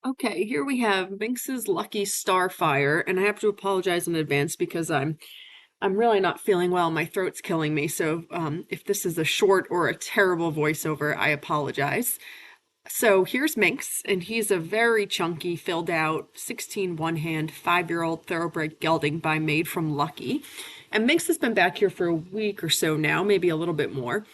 Okay, here we have Minx's Lucky Starfire, and I have to apologize in advance because I'm really not feeling well. My throat's killing me. So if this is a short or a terrible voiceover, I apologize. So here's Minx, and he's a very chunky, filled out 16 one-hand, 5-year-old thoroughbred gelding by Made from Lucky. And Minx has been back here for a week or so now, maybe a little bit more.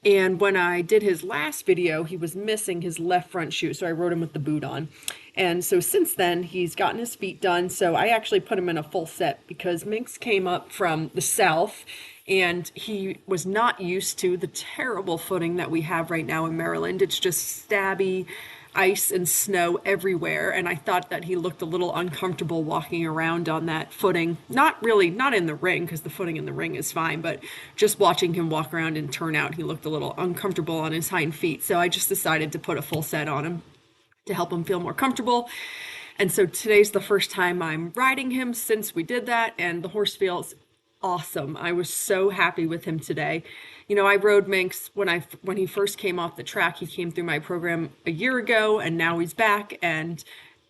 And when I did his last video, he was missing his left front shoe, so I rode him with the boot on. And so since then, he's gotten his feet done. So I actually put him in a full set because Minx came up from the south and he was not used to the terrible footing that we have right now in Maryland. It's just stabby, ice and snow everywhere, and I thought that he looked a little uncomfortable walking around on that footing. Not really, not in the ring, because the footing in the ring is fine, but just watching him walk around and turn out, he looked a little uncomfortable on his hind feet. So I just decided to put a full set on him to help him feel more comfortable. And so today's the first time I'm riding him since we did that, and the horse feels awesome. I was so happy with him today. You know, I rode Minx when he first came off the track. He came through my program a year ago, and now he's back, and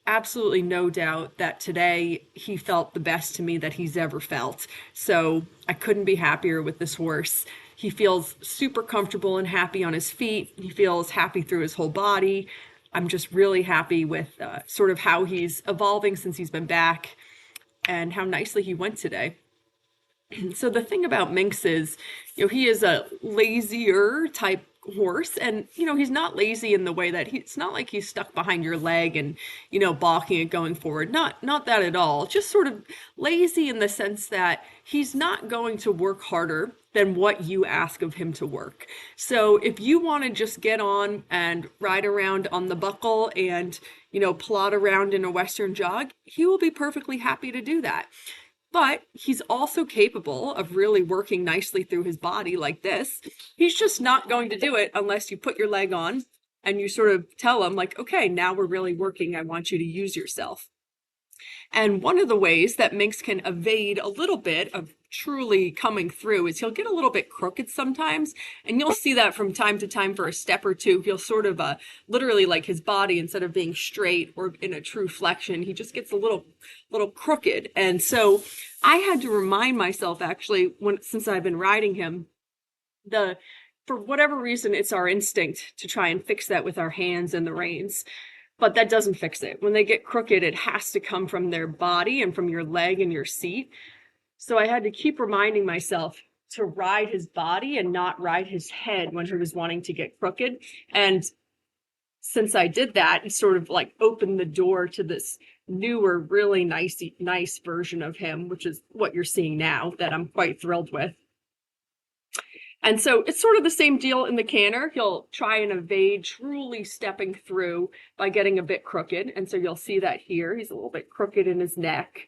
absolutely no doubt that today he felt the best to me that he's ever felt. So I couldn't be happier with this horse. He feels super comfortable and happy on his feet. He feels happy through his whole body. I'm just really happy with sort of how he's evolving since he's been back and how nicely he went today. So the thing about Minx is, he is a lazier type horse, and he's not lazy in the way that it's not like he's stuck behind your leg and balking and going forward. Not that at all. Just sort of lazy in the sense that he's not going to work harder than what you ask of him to work. So if you want to just get on and ride around on the buckle and plod around in a western jog, he will be perfectly happy to do that. But he's also capable of really working nicely through his body like this. He's just not going to do it unless you put your leg on and you sort of tell him, like, okay, now we're really working. I want you to use yourself. And one of the ways that Minx can evade a little bit of truly coming through is he'll get a little bit crooked sometimes. And you'll see that from time to time for a step or two. He'll sort of literally, like, his body, instead of being straight or in a true flexion, he just gets a little crooked. And so I had to remind myself, actually, since I've been riding him, for whatever reason, it's our instinct to try and fix that with our hands and the reins. But that doesn't fix it. When they get crooked, it has to come from their body and from your leg and your seat. So I had to keep reminding myself to ride his body and not ride his head when he was wanting to get crooked. And since I did that, it sort of like opened the door to this newer, really nice version of him, which is what you're seeing now, that I'm quite thrilled with. And so it's sort of the same deal in the canter. He'll try and evade truly stepping through by getting a bit crooked. And so you'll see that here. He's a little bit crooked in his neck.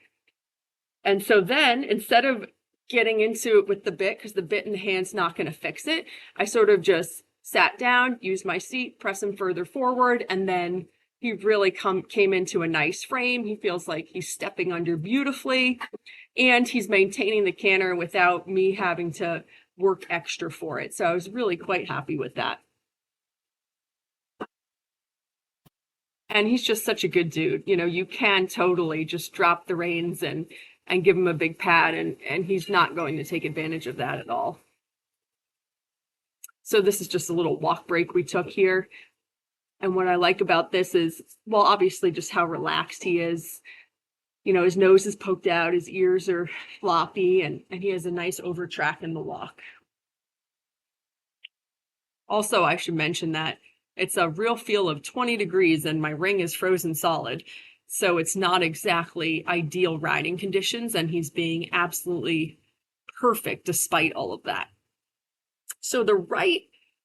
And so then, instead of getting into it with the bit, because the bit in the hand's not going to fix it, I sort of just sat down, used my seat, press him further forward, and then he really came into a nice frame. He feels like he's stepping under beautifully, and he's maintaining the canter without me having to work extra for it. So I was really quite happy with that. And he's just such a good dude. You can totally just drop the reins and give him a big pat, and he's not going to take advantage of that at all. So this is just a little walk break we took here. And what I like about this is, well, obviously just how relaxed he is. His nose is poked out, his ears are floppy, and he has a nice over track in the walk. Also, I should mention that it's a real feel of 20 degrees and my ring is frozen solid. So it's not exactly ideal riding conditions, and he's being absolutely perfect despite all of that. So the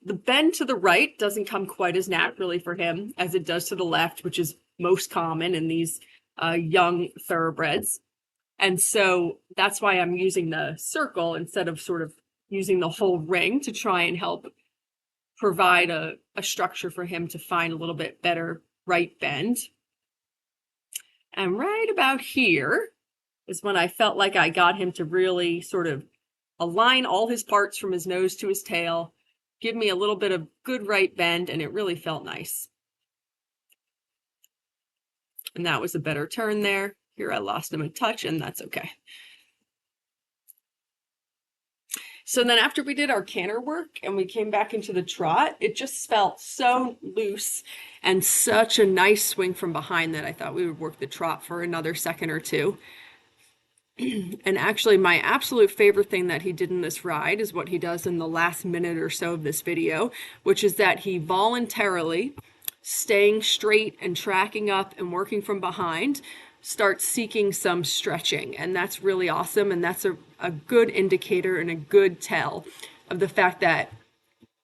bend to the right doesn't come quite as naturally for him as it does to the left, which is most common in these young thoroughbreds. And so that's why I'm using the circle instead of sort of using the whole ring to try and help provide a structure for him to find a little bit better right bend. And right about here is when I felt like I got him to really sort of align all his parts from his nose to his tail, give me a little bit of good right bend, and it really felt nice. And that was a better turn there. Here I lost him a touch, and that's okay. So then after we did our canter work and we came back into the trot, it just felt so loose and such a nice swing from behind that I thought we would work the trot for another second or two. And actually, my absolute favorite thing that he did in this ride is what he does in the last minute or so of this video, which is that he voluntarily, staying straight and tracking up and working from behind, starts seeking some stretching. And that's really awesome. And that's a good indicator and a good tell of the fact that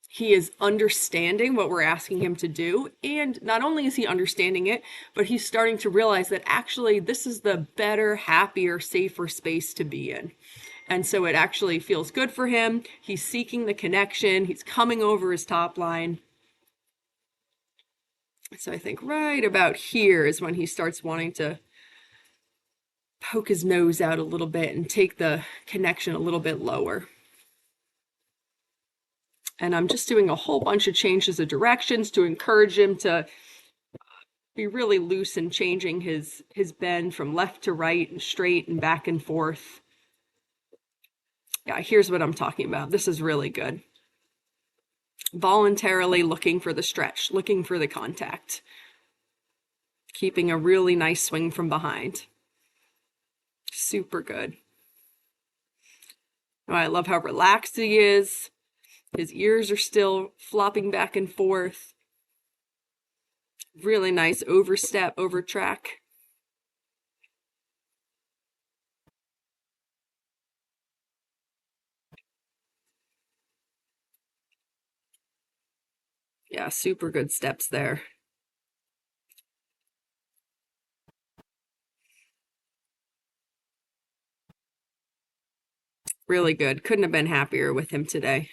he is understanding what we're asking him to do. And not only is he understanding it, but he's starting to realize that actually this is the better, happier, safer space to be in. And so it actually feels good for him. He's seeking the connection. He's coming over his top line. So I think right about here is when he starts wanting to poke his nose out a little bit and take the connection a little bit lower. And I'm just doing a whole bunch of changes of directions to encourage him to be really loose in changing his bend from left to right and straight and back and forth. Yeah, here's what I'm talking about. This is really good. Voluntarily looking for the stretch, looking for the contact. Keeping a really nice swing from behind. Super good. Oh, I love how relaxed he is. His ears are still flopping back and forth. Really nice overstep, over track. Yeah, super good steps there. Really good. Couldn't have been happier with him today.